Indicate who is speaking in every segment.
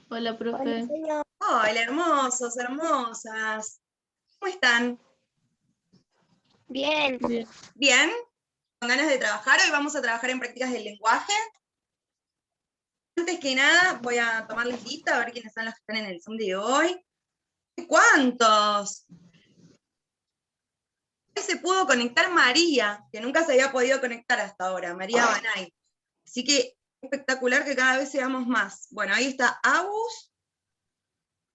Speaker 1: Hola,
Speaker 2: Hola,
Speaker 1: profe.
Speaker 2: señor.
Speaker 3: Hola, hermosos, hermosas. ¿Cómo están?
Speaker 2: Bien.
Speaker 1: Bien.
Speaker 3: ¿Bien? ¿Con ganas de trabajar? Hoy vamos a trabajar en prácticas del lenguaje. Antes que nada, voy a tomarles lista, a ver quiénes son los que están en el Zoom de hoy. ¿Cuántos? Hoy se pudo conectar María, que nunca se había podido conectar hasta ahora, María Banay. Así que espectacular que cada vez seamos más. Bueno, ahí está Agus.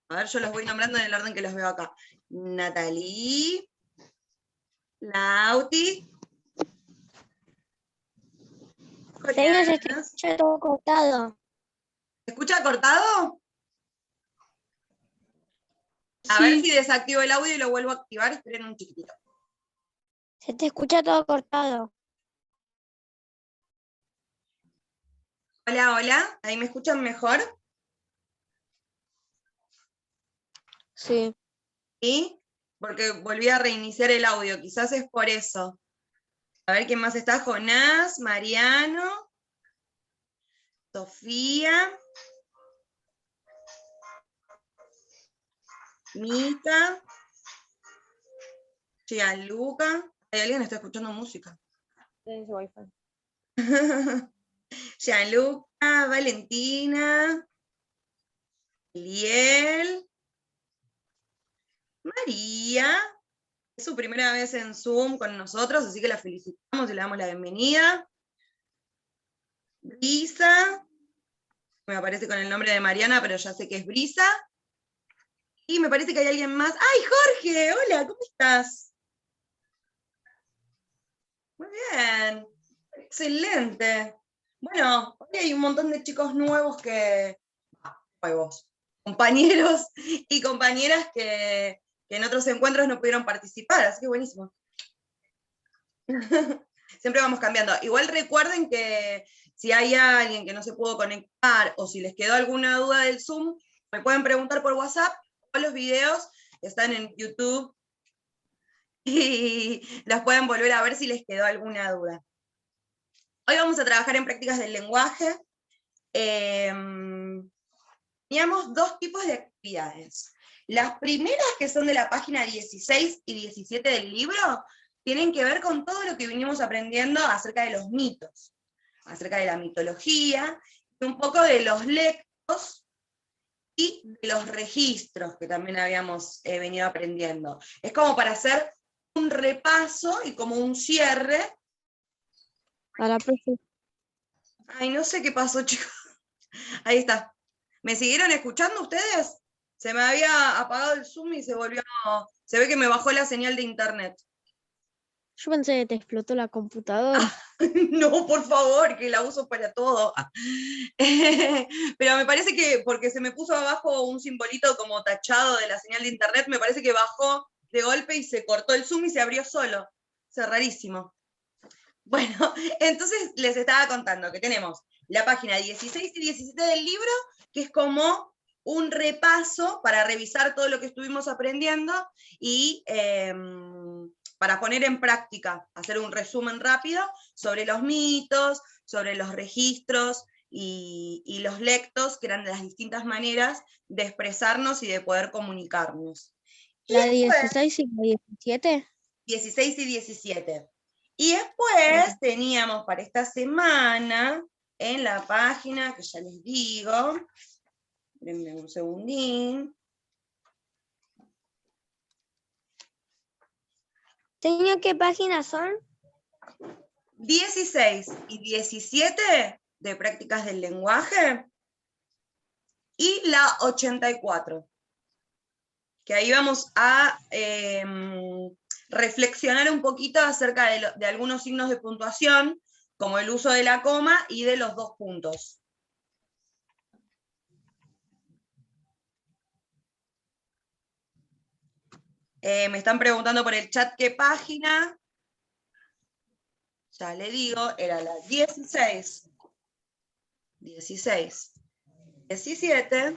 Speaker 3: A ver, yo los voy nombrando en el orden que los veo acá. Natalie. Lauti.
Speaker 2: Señor, se
Speaker 3: Juliana.
Speaker 2: escucha todo cortado.
Speaker 3: ¿Se escucha cortado? A ver
Speaker 1: Sí,
Speaker 3: si desactivo el audio y lo vuelvo a activar. Esperen un chiquitito.
Speaker 2: Se te escucha todo cortado.
Speaker 3: Hola, hola. ¿Ahí me escuchan mejor?
Speaker 2: Sí.
Speaker 3: ¿Sí? Porque volví a reiniciar el audio. Quizás es por eso. A ver quién más está. Jonás, Mariano, Sofía, Mica, Gianluca. ¿Hay alguien que está escuchando música? Gianluca, Valentina, Liel, María. Es su primera vez en Zoom con nosotros, así que la felicitamos y le damos la bienvenida. Brisa, me aparece con el nombre de Mariana, pero ya sé que es Brisa. Y me parece que hay alguien más. ¡Ay, Jorge! Hola, ¿cómo estás? Muy bien, excelente. Bueno, hoy hay un montón de chicos nuevos nuevos, compañeros y compañeras que en otros encuentros no pudieron participar, así que buenísimo. Siempre vamos cambiando. Igual recuerden que si hay alguien que no se pudo conectar o si les quedó alguna duda del Zoom, me pueden preguntar por WhatsApp o los videos están en YouTube y los pueden volver a ver si les quedó alguna duda. Hoy vamos a trabajar en prácticas del lenguaje. Teníamos dos tipos de actividades. Las primeras, que son de la página 16 y 17 del libro, tienen que ver con todo lo que vinimos aprendiendo acerca de los mitos, acerca de la mitología, y un poco de los lectos y de los registros que también habíamos venido aprendiendo. Es como para hacer un repaso y como un cierre.
Speaker 2: A la profe.
Speaker 3: Ay, no sé qué pasó, chicos. Ahí está. ¿Me siguieron escuchando ustedes? Se me había apagado el Zoom y se volvió. Se ve que me bajó la señal de internet.
Speaker 2: Yo pensé que te explotó la computadora.
Speaker 3: No, por favor, que la uso para todo. Pero me parece que, porque se me puso abajo un simbolito como tachado de la señal de internet, me parece que bajó de golpe y se cortó el Zoom y se abrió solo. Es rarísimo. Bueno, entonces les estaba contando que tenemos la página 16 y 17 del libro, que es como un repaso para revisar todo lo que estuvimos aprendiendo y para poner en práctica, hacer un resumen rápido sobre los mitos, sobre los registros y los lectos, que eran de las distintas maneras de expresarnos y de poder comunicarnos.
Speaker 2: ¿La 16 y la 17?
Speaker 3: 16 y 17. Y después teníamos para esta semana, en la página, que ya les digo, denme un segundín.
Speaker 2: Señor, ¿qué páginas son?
Speaker 3: 16 y 17 de prácticas del lenguaje y la 84, que ahí vamos a reflexionar un poquito acerca de algunos signos de puntuación, como el uso de la coma y de los dos puntos. Me están preguntando por el chat qué página. Ya le digo, era la 16, 16, 17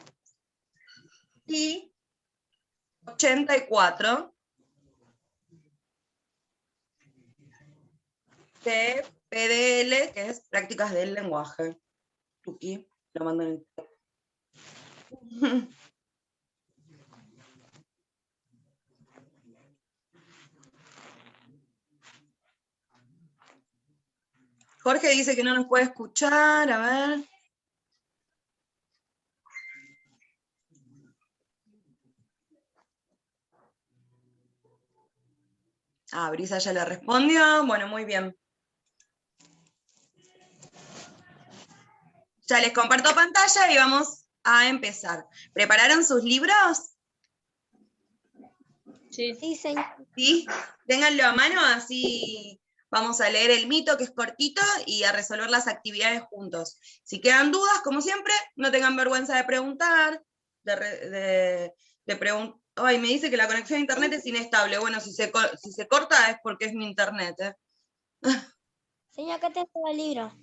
Speaker 3: y 84 de PDL, que es Prácticas del Lenguaje. Tuki, lo mando en el chat. Jorge dice que no nos puede escuchar, a ver. Ah, Brisa ya le respondió. Bueno, muy bien. Ya les comparto pantalla y vamos a empezar. ¿Prepararon sus libros?
Speaker 1: Sí.
Speaker 2: Sí, señor.
Speaker 3: ¿Sí? Ténganlo a mano, así vamos a leer el mito, que es cortito, y a resolver las actividades juntos. Si quedan dudas, como siempre, no tengan vergüenza de preguntar, Ay, me dice que la conexión a internet es inestable. Bueno, si se corta es porque es mi internet, ¿eh?
Speaker 2: Señor, acá tengo el libro.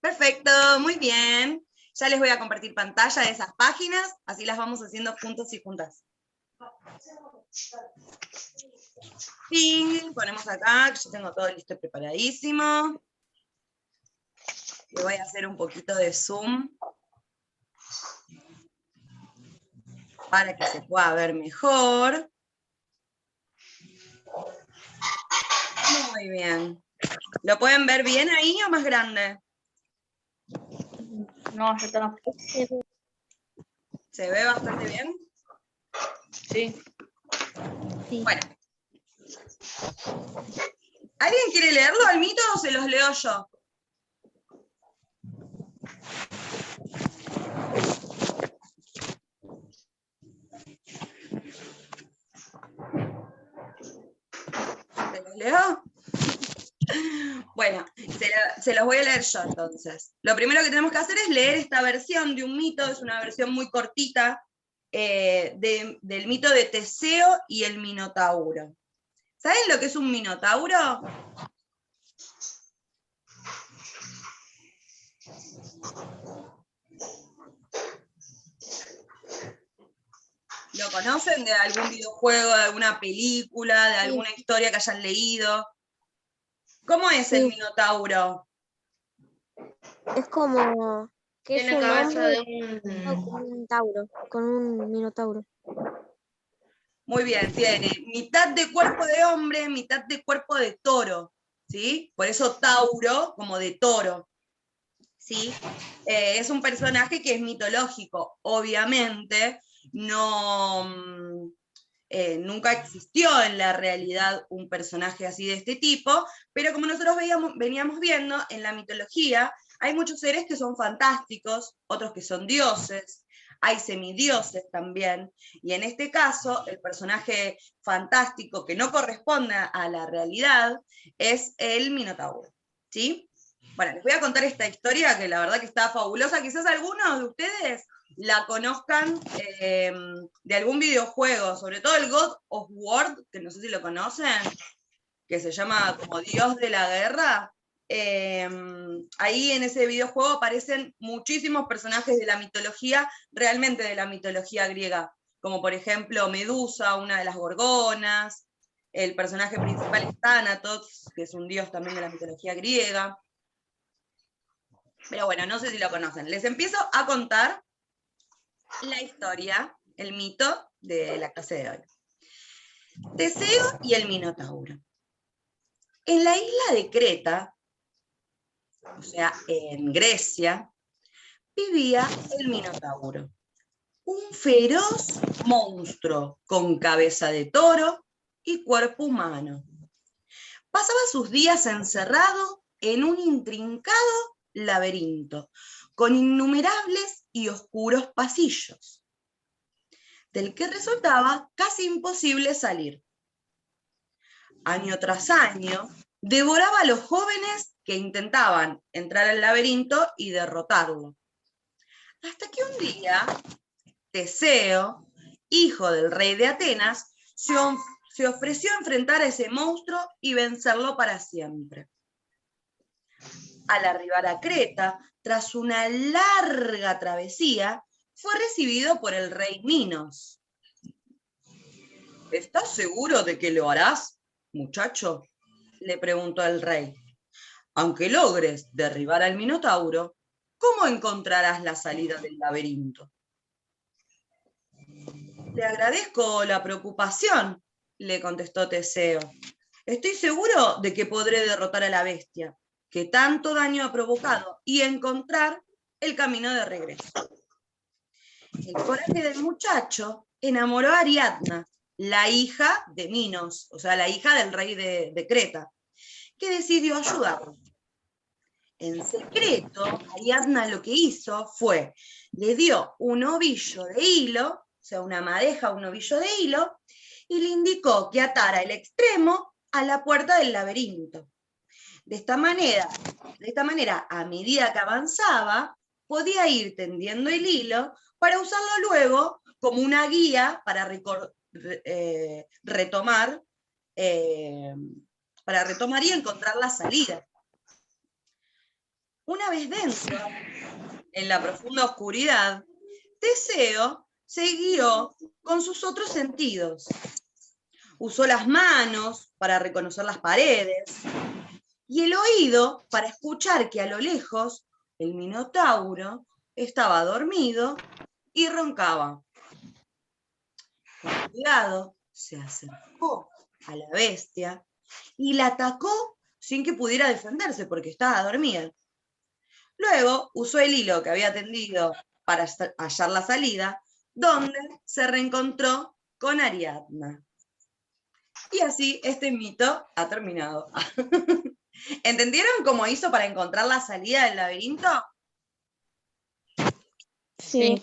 Speaker 3: Perfecto, muy bien. Ya les voy a compartir pantalla de esas páginas, así las vamos haciendo juntos y juntas. Ping, ponemos acá, que yo tengo todo listo y preparadísimo. Le voy a hacer un poquito de zoom para que se pueda ver mejor. Muy bien. ¿Lo pueden ver bien ahí o más grande?
Speaker 1: No, ya está.
Speaker 3: ¿Se ve bastante bien?
Speaker 1: Sí.
Speaker 2: Sí.
Speaker 3: Bueno. ¿Alguien quiere leerlo al mito o se los leo yo? ¿Se los leo? Bueno, se los voy a leer yo entonces. Lo primero que tenemos que hacer es leer esta versión de un mito, es una versión muy cortita, del mito de Teseo y el Minotauro. ¿Saben lo que es un Minotauro? ¿Lo conocen de algún videojuego, de alguna película, de alguna historia que hayan leído? ¿Cómo es el
Speaker 2: Sí.
Speaker 3: Minotauro?
Speaker 2: Es como que es
Speaker 1: Tiene
Speaker 2: un
Speaker 1: cabeza
Speaker 2: hombre
Speaker 1: de
Speaker 2: con un tauro, con un minotauro.
Speaker 3: Muy bien, tiene mitad de cuerpo de hombre, mitad de cuerpo de toro, ¿sí? Por eso Tauro, como de toro, ¿sí? Es un personaje que es mitológico, obviamente, no, nunca existió en la realidad un personaje así de este tipo, pero como nosotros veníamos viendo, en la mitología hay muchos seres que son fantásticos, otros que son dioses, hay semidioses también, y en este caso el personaje fantástico que no corresponde a la realidad es el Minotauro, ¿sí? Bueno, les voy a contar esta historia que la verdad que está fabulosa. Quizás algunos de ustedes la conozcan de algún videojuego, sobre todo el God of War, que no sé si lo conocen, que se llama como Dios de la Guerra. Ahí en ese videojuego aparecen muchísimos personajes de la mitología, realmente de la mitología griega, como por ejemplo Medusa, una de las gorgonas, el personaje principal es Thanatos, que es un dios también de la mitología griega. Pero bueno, no sé si lo conocen. Les empiezo a contar la historia, el mito de la clase de hoy. Teseo y el Minotauro. En la isla de Creta, o sea, en Grecia, vivía el Minotauro, un feroz monstruo con cabeza de toro y cuerpo humano. Pasaba sus días encerrado en un intrincado laberinto, con innumerables y oscuros pasillos, del que resultaba casi imposible salir. Año tras año, devoraba a los jóvenes que intentaban entrar al laberinto y derrotarlo. Hasta que un día, Teseo, hijo del rey de Atenas, se ofreció a enfrentar a ese monstruo y vencerlo para siempre. Al arribar a Creta, tras una larga travesía, fue recibido por el rey Minos. ¿Estás seguro de que lo harás, muchacho?, le preguntó el rey. Aunque logres derribar al Minotauro, ¿cómo encontrarás la salida del laberinto? Te agradezco la preocupación, le contestó Teseo. Estoy seguro de que podré derrotar a la bestia, que tanto daño ha provocado, y encontrar el camino de regreso. El coraje del muchacho enamoró a Ariadna, la hija de Minos, o sea, la hija del rey de Creta, que decidió ayudarlo. En secreto, Ariadna lo que hizo fue, le dio un ovillo de hilo, o sea, una madeja, un ovillo de hilo, y le indicó que atara el extremo a la puerta del laberinto. De esta manera, a medida que avanzaba, podía ir tendiendo el hilo para usarlo luego como una guía para retomar y encontrar la salida. Una vez dentro, en la profunda oscuridad, Teseo se guió con sus otros sentidos. Usó las manos para reconocer las paredes y el oído para escuchar que a lo lejos el Minotauro estaba dormido y roncaba. Con cuidado se acercó a la bestia y la atacó sin que pudiera defenderse porque estaba dormida. Luego usó el hilo que había tendido para hallar la salida, donde se reencontró con Ariadna. Y así este mito ha terminado. ¿Entendieron cómo hizo para encontrar la salida del laberinto?
Speaker 2: Sí.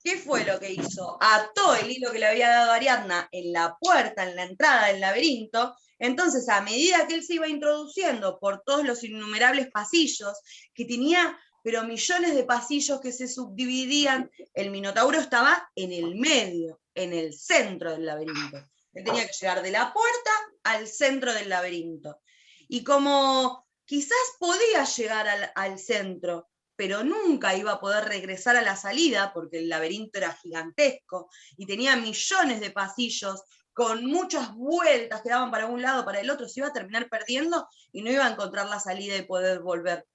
Speaker 3: ¿Qué fue lo que hizo? Ató el hilo que le había dado Ariadna en la puerta, en la entrada del laberinto. Entonces, a medida que él se iba introduciendo por todos los innumerables pasillos, que tenía, pero millones de pasillos que se subdividían, el Minotauro estaba en el medio, en el centro del laberinto. Él tenía que llegar de la puerta al centro del laberinto. Y como quizás podía llegar al centro, pero nunca iba a poder regresar a la salida porque el laberinto era gigantesco y tenía millones de pasillos con muchas vueltas que daban para un lado, para el otro, se iba a terminar perdiendo y no iba a encontrar la salida y poder volver.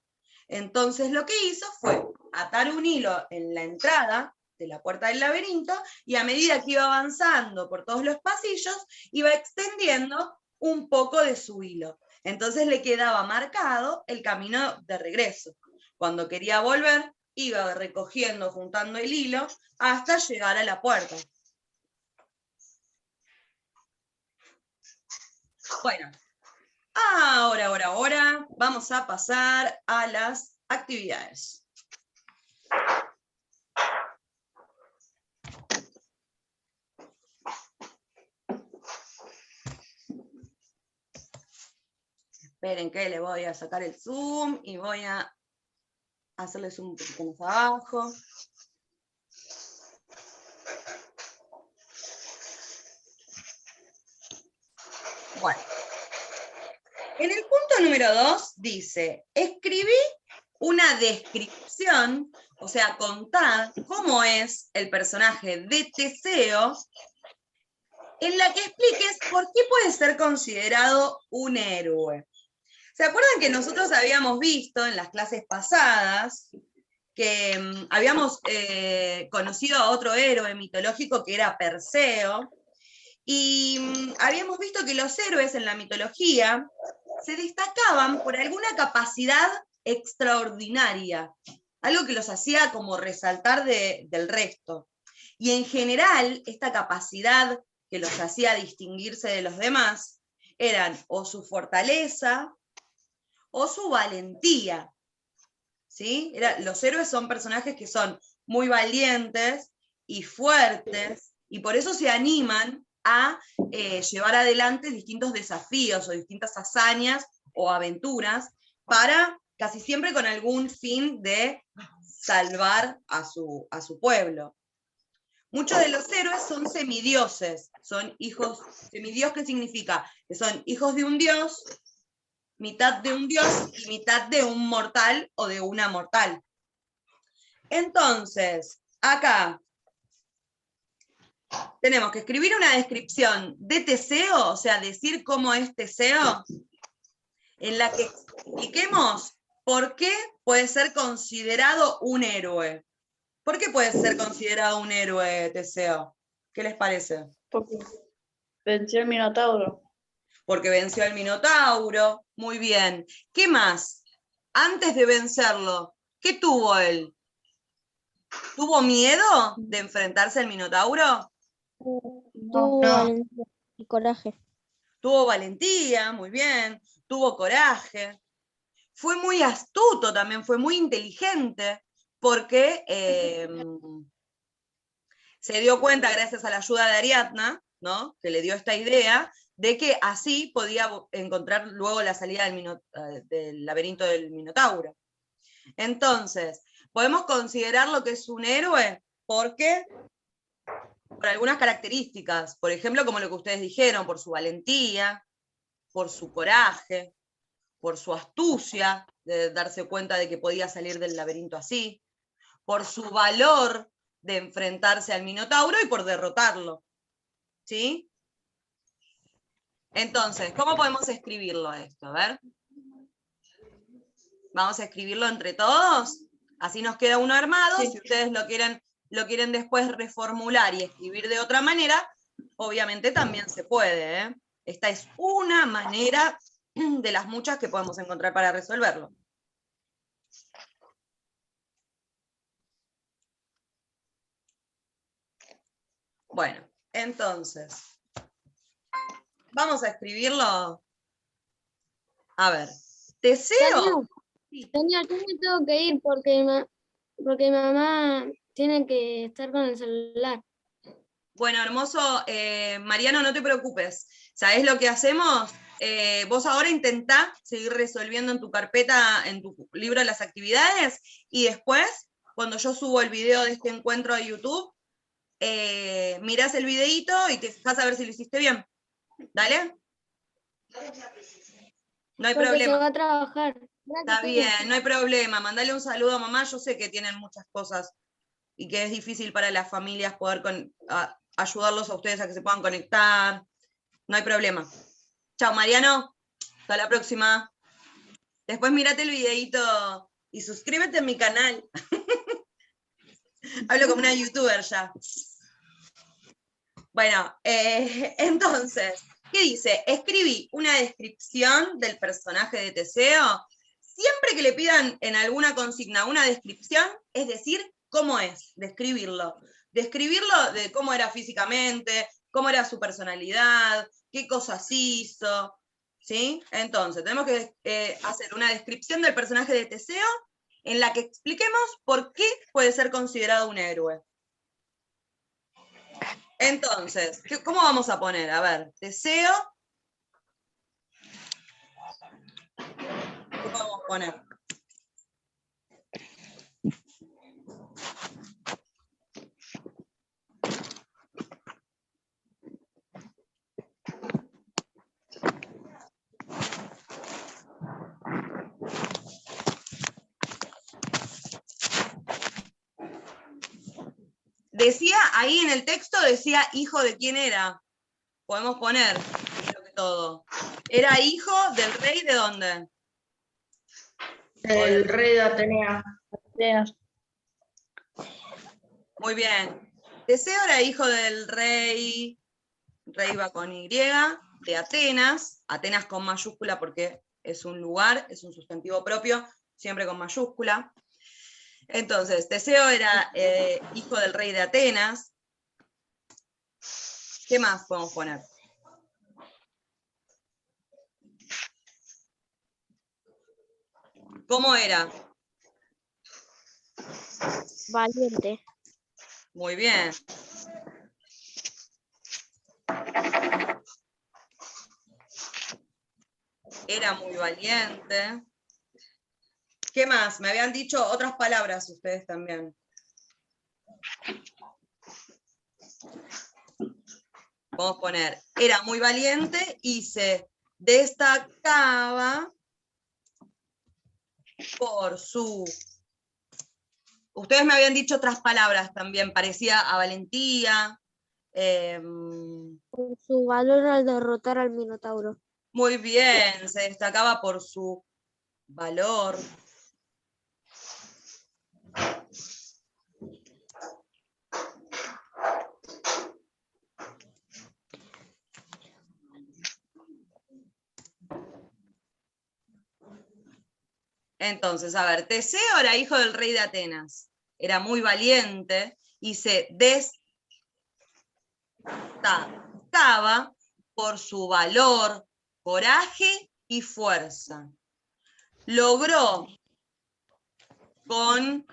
Speaker 3: Entonces lo que hizo fue atar un hilo en la entrada de la puerta del laberinto y a medida que iba avanzando por todos los pasillos, iba extendiendo un poco de su hilo. Entonces le quedaba marcado el camino de regreso. Cuando quería volver, iba recogiendo, juntando el hilo, hasta llegar a la puerta. Bueno, ahora, vamos a pasar a las actividades. Esperen que le voy a sacar el zoom y voy a hacerles un poquito más abajo. Bueno, en el punto número 2 dice, escribí una descripción, o sea, contad cómo es el personaje de Teseo, en la que expliques por qué puede ser considerado un héroe. ¿Se acuerdan que nosotros habíamos visto en las clases pasadas que habíamos conocido a otro héroe mitológico que era Perseo? Y habíamos visto que los héroes en la mitología se destacaban por alguna capacidad extraordinaria, algo que los hacía como resaltar del resto. Y en general, esta capacidad que los hacía distinguirse de los demás eran o su fortaleza o su valentía. ¿Sí? Los héroes son personajes que son muy valientes y fuertes, y por eso se animan a llevar adelante distintos desafíos o distintas hazañas o aventuras para casi siempre con algún fin de salvar a su pueblo. Muchos de los héroes son semidioses, son hijos, semidios, ¿qué significa? Que son hijos de un dios, mitad de un dios y mitad de un mortal o de una mortal. Entonces, acá tenemos que escribir una descripción de Teseo, o sea, decir cómo es Teseo, en la que expliquemos por qué puede ser considerado un héroe. ¿Por qué puede ser considerado un héroe, Teseo? ¿Qué les parece?
Speaker 1: Porque venció el Minotauro.
Speaker 3: Porque venció al Minotauro. Muy bien. ¿Qué más? Antes de vencerlo, ¿qué tuvo él? ¿Tuvo miedo de enfrentarse al Minotauro?
Speaker 2: Tuvo
Speaker 1: No.
Speaker 2: valentía y coraje.
Speaker 3: Tuvo valentía, muy bien. Tuvo coraje. Fue muy astuto también, fue muy inteligente, porque se dio cuenta, gracias a la ayuda de Ariadna, ¿no? Que le dio esta idea, de que así podía encontrar luego la salida del laberinto del Minotauro. Entonces, podemos considerar lo que es un héroe porque por algunas características, por ejemplo, como lo que ustedes dijeron, por su valentía, por su coraje, por su astucia de darse cuenta de que podía salir del laberinto así, por su valor de enfrentarse al Minotauro y por derrotarlo. ¿Sí? Entonces, ¿cómo podemos escribirlo esto? A ver. Vamos a escribirlo entre todos. Así nos queda uno armado.
Speaker 1: Sí.
Speaker 3: Si ustedes lo quieren después reformular y escribir de otra manera, obviamente también se puede, ¿eh? Esta es una manera de las muchas que podemos encontrar para resolverlo. Bueno, entonces, vamos a escribirlo. A ver, Teseo.
Speaker 2: Señor, yo me tengo que ir porque mi mamá tiene que estar con el celular.
Speaker 3: Bueno, hermoso, Mariano, no te preocupes. ¿Sabés lo que hacemos? Vos ahora intentá seguir resolviendo en tu carpeta, en tu libro de las actividades, y después, cuando yo subo el video de este encuentro a YouTube, mirás el videíto y te fijás a ver si lo hiciste bien. ¿Dale? No hay
Speaker 2: Porque se
Speaker 3: problema.
Speaker 2: va a trabajar.
Speaker 3: Está bien, no hay problema. Mandale un saludo a mamá. Yo sé que tienen muchas cosas y que es difícil para las familias poder ayudarlos a ustedes a que se puedan conectar. No hay problema. Chao, Mariano. Hasta la próxima. Después mirate el videíto y suscríbete a mi canal. Hablo como una youtuber ya. Bueno, entonces, ¿qué dice? Escribí una descripción del personaje de Teseo. Siempre que le pidan en alguna consigna una descripción, es decir, cómo es, describirlo. Describirlo de cómo era físicamente, cómo era su personalidad, qué cosas hizo, ¿sí? Entonces, tenemos que hacer una descripción del personaje de Teseo en la que expliquemos por qué puede ser considerado un héroe. Entonces, ¿cómo vamos a poner? A ver, Teseo. ¿Qué podemos poner? Decía, ahí en el texto decía hijo de quién era. Podemos poner, primero que todo. ¿Era hijo del rey de dónde?
Speaker 1: El rey de Atenea.
Speaker 3: Muy bien. Teseo era hijo del rey va con Y, de Atenas. Atenas con mayúscula porque es un lugar, es un sustantivo propio, siempre con mayúscula. Entonces, Teseo era hijo del rey de Atenas. ¿Qué más podemos poner? ¿Cómo era?
Speaker 2: Valiente.
Speaker 3: Muy bien. Era muy valiente. ¿Qué más? Me habían dicho otras palabras ustedes también. Vamos a poner, era muy valiente y se destacaba por su... Ustedes me habían dicho otras palabras también, parecía a valentía.
Speaker 2: Con su valor al derrotar al Minotauro.
Speaker 3: Muy bien, se destacaba por su valor. Entonces, a ver, Teseo era hijo del rey de Atenas. Era muy valiente y se destacaba por su valor, coraje y fuerza. Logró con,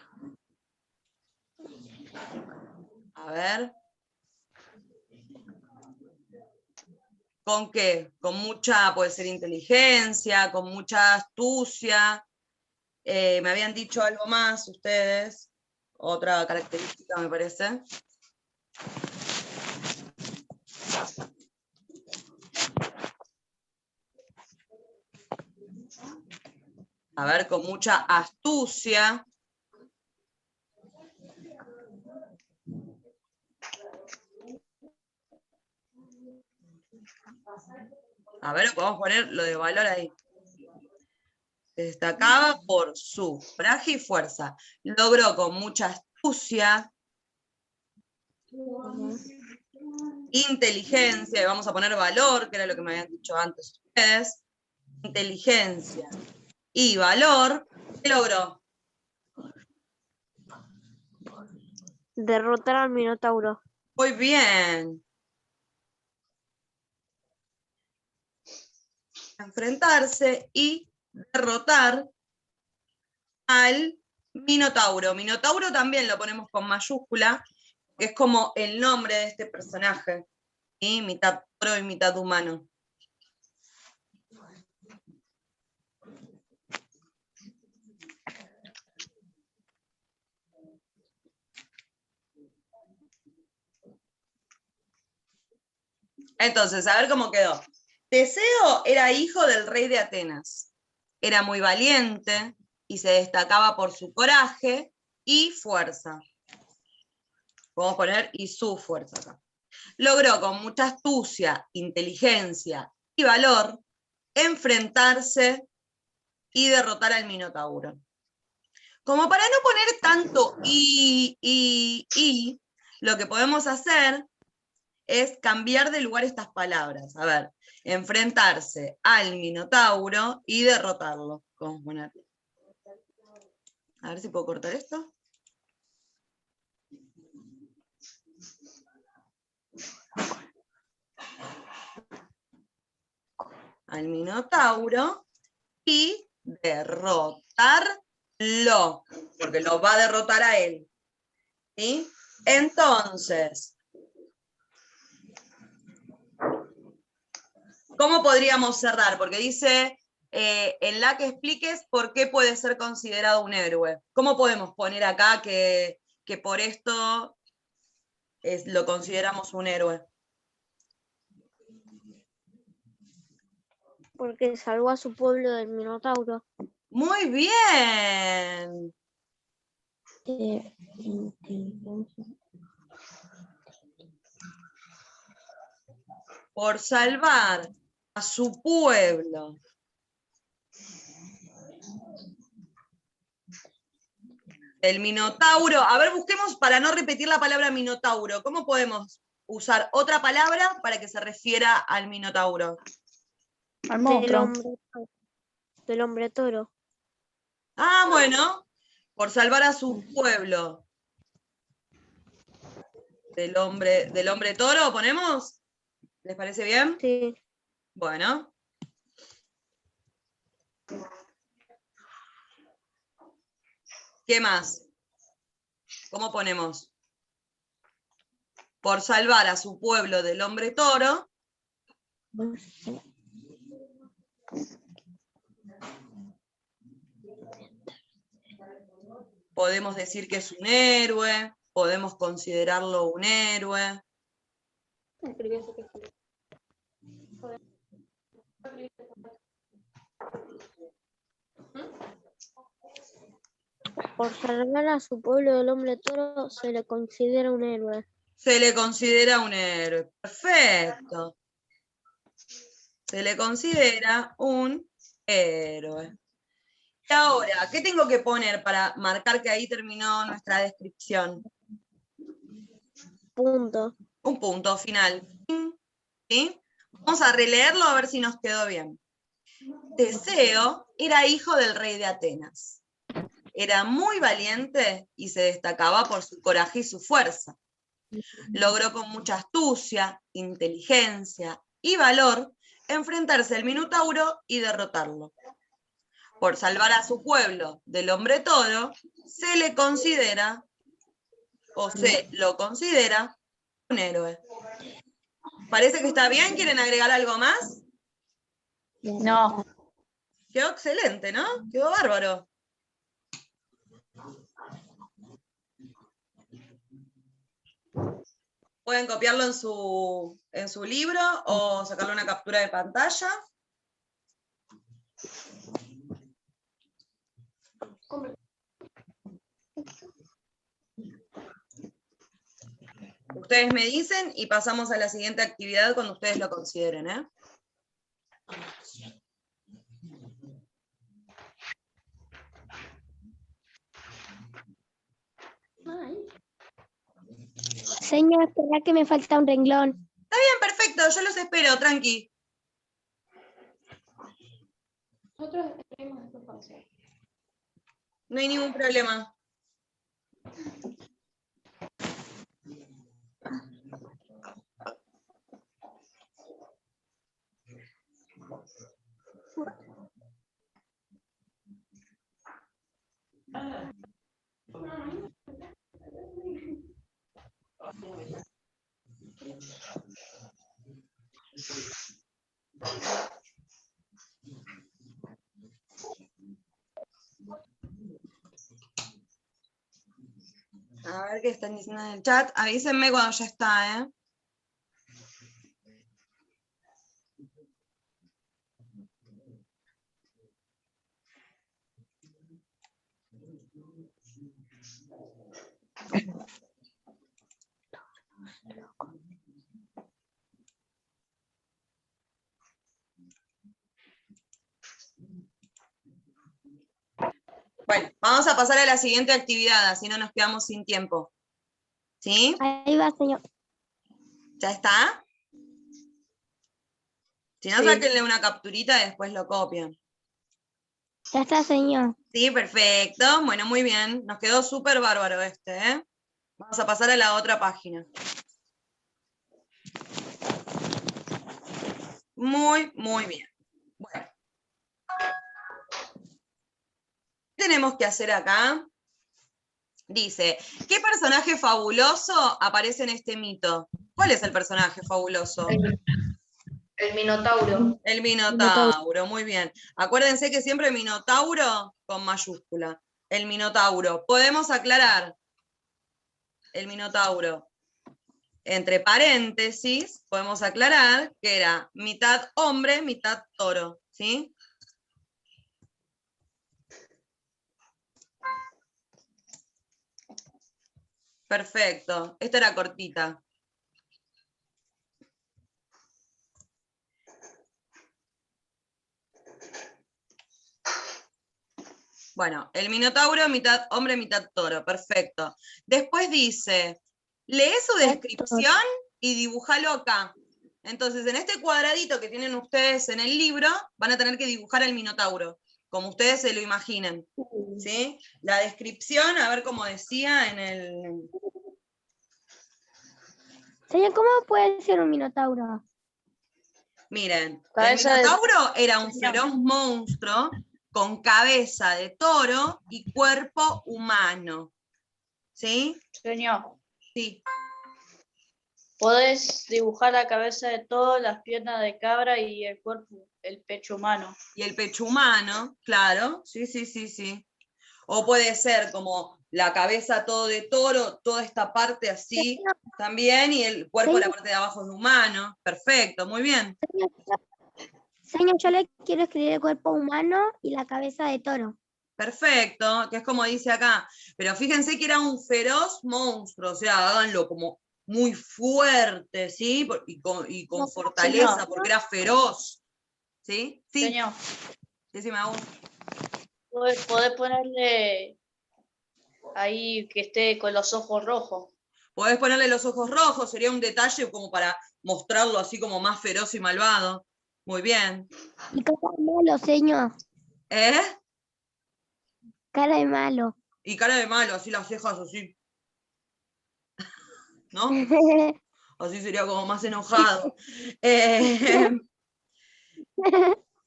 Speaker 3: a ver, ¿con qué? Con mucha, puede ser inteligencia, con mucha astucia. Me habían dicho algo más ustedes, otra característica me parece. A ver, con mucha astucia. A ver, podemos poner lo de valor ahí. Se destacaba por su coraje y fuerza. Logró con mucha astucia, inteligencia, y vamos a poner valor, que era lo que me habían dicho antes ustedes. Inteligencia y valor. ¿Qué logró?
Speaker 2: Derrotar al Minotauro.
Speaker 3: Muy bien. Enfrentarse y derrotar al Minotauro. Minotauro también lo ponemos con mayúscula, que es como el nombre de este personaje, ¿sí? Mitad toro y mitad humano. Entonces, a ver cómo quedó. Teseo era hijo del rey de Atenas. Era muy valiente y se destacaba por su coraje y fuerza. Podemos poner y su fuerza acá. Logró con mucha astucia, inteligencia y valor enfrentarse y derrotar al Minotauro. Como para no poner tanto lo que podemos hacer es cambiar de lugar estas palabras. A ver, enfrentarse al Minotauro y derrotarlo. Vamos a poner. A ver si puedo cortar esto. Al Minotauro y derrotarlo, porque lo va a derrotar a él. ¿Sí? Entonces, ¿cómo podríamos cerrar? Porque dice, en la que expliques por qué puede ser considerado un héroe. ¿Cómo podemos poner acá que por esto lo consideramos un héroe?
Speaker 2: Porque salvó a su pueblo del Minotauro.
Speaker 3: Muy bien. Por salvar a su pueblo. El Minotauro. A ver, busquemos para no repetir la palabra Minotauro. ¿Cómo podemos usar otra palabra para que se refiera al Minotauro?
Speaker 1: Al monstruo.
Speaker 2: Del hombre toro.
Speaker 3: Ah, bueno. Por salvar a su pueblo. Del hombre toro, ¿ponemos? ¿Les parece bien?
Speaker 2: Sí.
Speaker 3: Bueno. ¿Qué más? ¿Cómo ponemos? Por salvar a su pueblo del hombre toro. Podemos decir que es un héroe, podemos considerarlo un héroe.
Speaker 2: Por salvar a su pueblo del hombre toro se le considera un héroe.
Speaker 3: Se le considera un héroe. Perfecto. Se le considera un héroe. Y ahora, ¿qué tengo que poner para marcar que ahí terminó nuestra descripción?
Speaker 2: Punto.
Speaker 3: Un punto final. ¿Sí? Vamos a releerlo a ver si nos quedó bien. Teseo era hijo del rey de Atenas. Era muy valiente y se destacaba por su coraje y su fuerza. Logró con mucha astucia, inteligencia y valor enfrentarse al Minotauro y derrotarlo. Por salvar a su pueblo del hombre toro, se le considera, o se lo considera, un héroe. ¿Parece que está bien? ¿Quieren agregar algo más?
Speaker 1: No.
Speaker 3: Quedó excelente, ¿no? Quedó bárbaro. Pueden copiarlo en su libro o sacarle una captura de pantalla. Ustedes me dicen y pasamos a la siguiente actividad cuando ustedes lo consideren, ¿eh?
Speaker 2: Señor, espera que me falta un renglón.
Speaker 3: Está bien, perfecto, yo los espero, tranqui. No hay ningún problema. A ver qué están diciendo en el chat. Avísenme cuando ya está, ¿eh? Bueno, vamos a pasar a la siguiente actividad, así no nos quedamos sin tiempo. ¿Sí?
Speaker 2: Ahí va, señor.
Speaker 3: ¿Ya está? Si no,
Speaker 1: Sí.
Speaker 3: sáquenle una capturita y después lo copian.
Speaker 2: Ya está, señor.
Speaker 3: Sí, perfecto. Bueno, muy bien. Nos quedó súper bárbaro este, ¿eh? Vamos a pasar a la otra página. Muy, muy bien. Bueno. ¿Qué tenemos que hacer acá? Dice, ¿qué personaje fabuloso aparece en este mito? ¿Cuál es el personaje fabuloso?
Speaker 1: El Minotauro.
Speaker 3: El Minotauro, muy bien. Acuérdense que siempre Minotauro con mayúscula. El Minotauro. Podemos aclarar. El Minotauro. Entre paréntesis, podemos aclarar que era mitad hombre, mitad toro. ¿Sí? Perfecto. Esta era cortita. Bueno, el Minotauro, mitad hombre, mitad toro. Perfecto. Después dice, lee su descripción y dibújalo acá. Entonces, en este cuadradito que tienen ustedes en el libro, van a tener que dibujar el Minotauro, como ustedes se lo imaginen. ¿Sí? La descripción, a ver cómo decía en el...
Speaker 2: Señor, ¿cómo puede ser un minotauro?
Speaker 3: Miren, el
Speaker 1: Cabeza de-
Speaker 3: Minotauro era un feroz monstruo con cabeza de toro y cuerpo humano. ¿Sí?
Speaker 1: Señor,
Speaker 3: Sí.
Speaker 1: podés dibujar la cabeza de todo, las piernas de cabra y el cuerpo, el pecho humano.
Speaker 3: Y el pecho humano, claro, sí, sí, sí, sí. O puede ser como la cabeza todo de toro, toda esta parte así también, y el cuerpo, la parte de abajo de humano. Perfecto, muy bien.
Speaker 2: Señor, yo le quiero escribir el cuerpo humano y la cabeza de toro.
Speaker 3: Perfecto, que es como dice acá. Pero fíjense que era un feroz monstruo, o sea, háganlo como muy fuerte, ¿sí? Y con fortaleza,
Speaker 1: Señor.
Speaker 3: porque era feroz. ¿Sí? Sí,
Speaker 1: Señor,
Speaker 3: decime aún.
Speaker 1: podés ponerle ahí que esté con los ojos rojos.
Speaker 3: Podés ponerle los ojos rojos, sería un detalle como para mostrarlo así como más feroz y malvado. Muy bien.
Speaker 2: Y cara de malo, señor.
Speaker 3: ¿Eh?
Speaker 2: Cara de malo.
Speaker 3: Y cara de malo, así las cejas así. ¿No? Así sería como más enojado.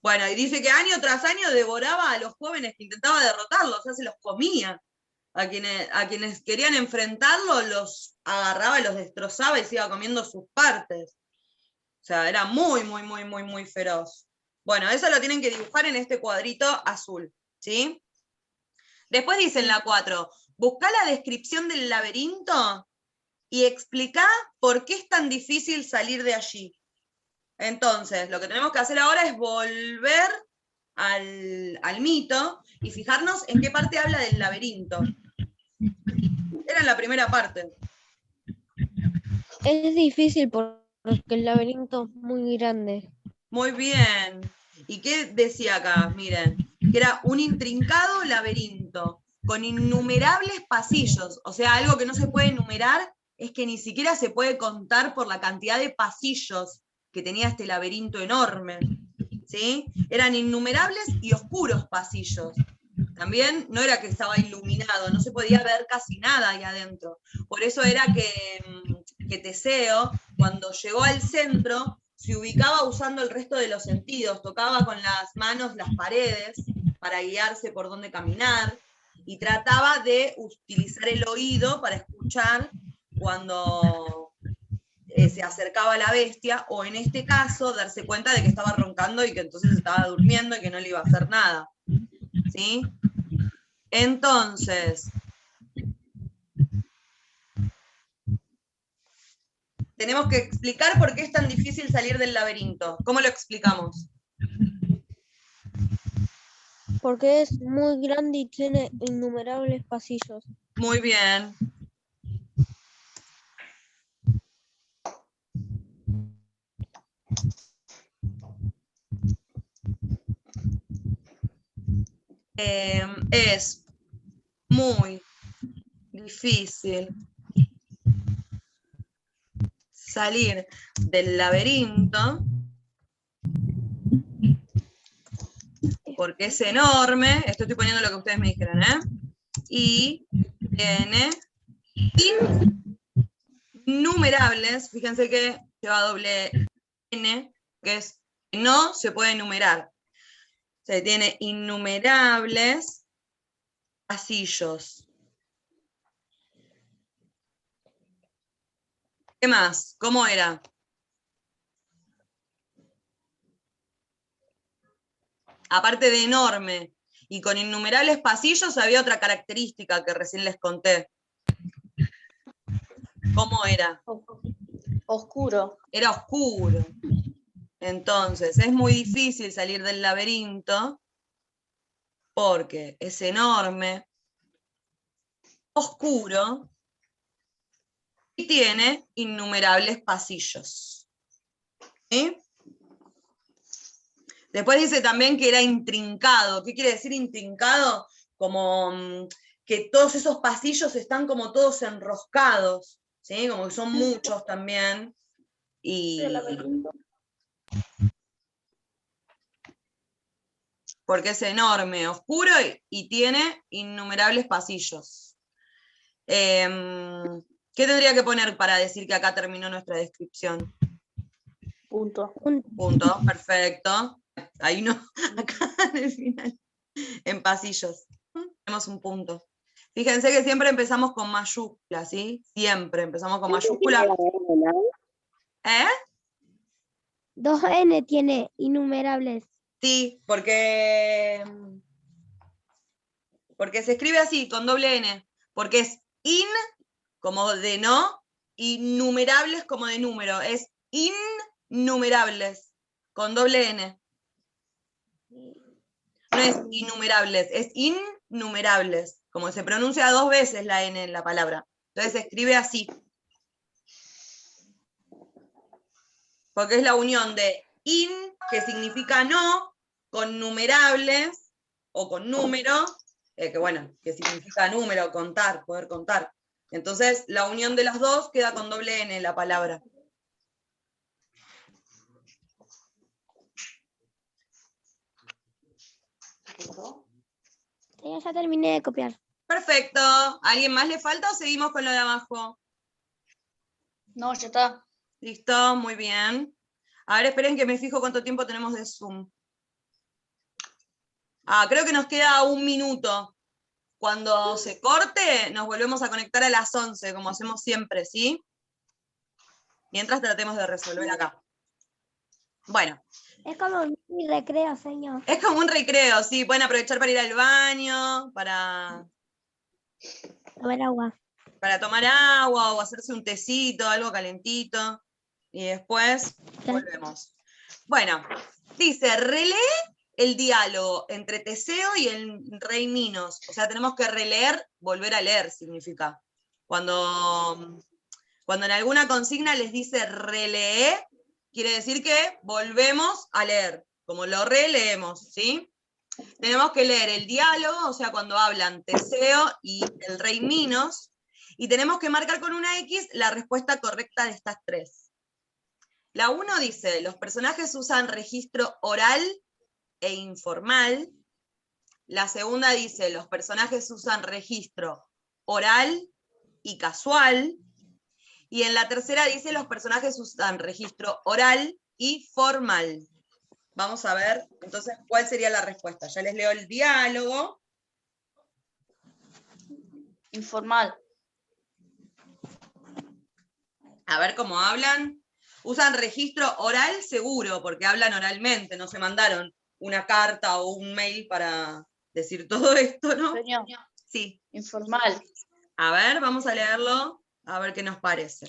Speaker 3: Bueno, y dice que año tras año devoraba a los jóvenes que intentaba derrotarlos, o sea, se los comía. A quienes querían enfrentarlo, los agarraba, los destrozaba y se iba comiendo sus partes. O sea, era muy, muy, muy, muy, muy feroz. Bueno, eso lo tienen que dibujar en este cuadrito azul, ¿sí? Después dice en la 4, busca la descripción del laberinto y explica por qué es tan difícil salir de allí. Entonces, lo que tenemos que hacer ahora es volver al mito y fijarnos en qué parte habla del laberinto. Era en la primera parte.
Speaker 2: Es difícil porque el laberinto es muy grande.
Speaker 3: Muy bien. ¿Y qué decía acá? Miren, que era un intrincado laberinto con innumerables pasillos. O sea, algo que no se puede enumerar es que ni siquiera se puede contar por la cantidad de pasillos que tenía este laberinto enorme. ¿Sí? Eran innumerables y oscuros pasillos. También no era que estaba iluminado, no se podía ver casi nada ahí adentro. Por eso era que Teseo, cuando llegó al centro, se ubicaba usando el resto de los sentidos, tocaba con las manos las paredes para guiarse por dónde caminar, y trataba de utilizar el oído para escuchar cuando se acercaba a la bestia, o en este caso, darse cuenta de que estaba roncando y que entonces estaba durmiendo y que no le iba a hacer nada. ¿Sí? Entonces, tenemos que explicar por qué es tan difícil salir del laberinto. ¿Cómo lo explicamos?
Speaker 2: Porque es muy grande y tiene innumerables pasillos.
Speaker 3: Muy bien. Es muy difícil salir del laberinto porque es enorme. Estoy poniendo lo que ustedes me dijeron, ¿eh? Y tiene innumerables, fíjense que lleva doble N, que es que no se puede enumerar. Se tiene innumerables pasillos. ¿Qué más? ¿Cómo era? Aparte de enorme y con innumerables pasillos, había otra característica que recién les conté. ¿Cómo era?
Speaker 1: Oscuro.
Speaker 3: Era oscuro. Entonces, es muy difícil salir del laberinto porque es enorme, oscuro y tiene innumerables pasillos. ¿Sí? Después dice también que era intrincado. ¿Qué quiere decir intrincado? Como que todos esos pasillos están como todos enroscados, ¿sí? Como que son muchos también. Porque es enorme, oscuro y tiene innumerables pasillos. ¿Qué tendría que poner para decir que acá terminó nuestra descripción?
Speaker 1: Punto.
Speaker 3: Punto, perfecto. Ahí no, acá en el final. En pasillos. Tenemos un punto. Fíjense que siempre empezamos con mayúsculas, ¿sí? Siempre empezamos con mayúsculas. ¿Eh?
Speaker 2: 2N tiene innumerables.
Speaker 3: Sí, porque se escribe así, con doble N. Porque es in, como de no, y numerables como de número. Es innumerables, con doble N. No es innumerables, es innumerables. Como se pronuncia 2 veces la N en la palabra. Entonces se escribe así. Porque es la unión de in, que significa no, con numerables, o con número, que significa número, contar, poder contar. Entonces, la unión de las dos queda con doble N en la palabra.
Speaker 4: ya terminé de copiar.
Speaker 3: Perfecto. ¿Alguien más le falta o seguimos con lo de abajo?
Speaker 1: No, ya está.
Speaker 3: Listo, muy bien. A ver, esperen que me fijo cuánto tiempo tenemos de Zoom. Creo que nos queda 1 minuto. Cuando se corte, nos volvemos a conectar a las 11, como hacemos siempre, ¿sí? Mientras tratemos de resolver acá. Bueno.
Speaker 4: Es como mi recreo, señor.
Speaker 3: Es como un recreo, sí. Pueden aprovechar para ir al baño, para
Speaker 4: Tomar agua.
Speaker 3: tomar agua o hacerse un tecito, algo calentito. Y después volvemos. Bueno, dice, relee el diálogo entre Teseo y el rey Minos. O sea, tenemos que releer, volver a leer, significa. Cuando en alguna consigna les dice relee, quiere decir que volvemos a leer, como lo releemos, ¿sí? Tenemos que leer el diálogo, o sea, cuando hablan Teseo y el rey Minos, y tenemos que marcar con una X la respuesta correcta de estas 3. La 1 dice, los personajes usan registro oral e informal. La segunda dice, los personajes usan registro oral y casual. Y en la tercera dice, los personajes usan registro oral y formal. Vamos a ver, entonces, cuál sería la respuesta. Ya les leo el diálogo.
Speaker 1: Informal.
Speaker 3: A ver cómo hablan. Usan registro oral seguro, porque hablan oralmente, no se mandaron una carta o un mail para decir todo esto, ¿no?
Speaker 1: Señor,
Speaker 3: Sí.
Speaker 1: informal.
Speaker 3: A ver, vamos a leerlo, a ver qué nos parece.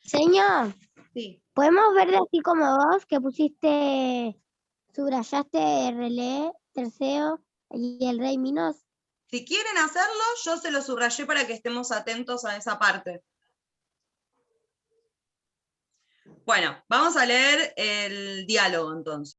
Speaker 4: Señor,
Speaker 3: Sí.
Speaker 4: ¿podemos ver así como vos que pusiste, subrayaste relé, Teseo y el rey Minos?
Speaker 3: Si quieren hacerlo, yo se lo subrayé para que estemos atentos a esa parte. Bueno, vamos a leer el diálogo entonces.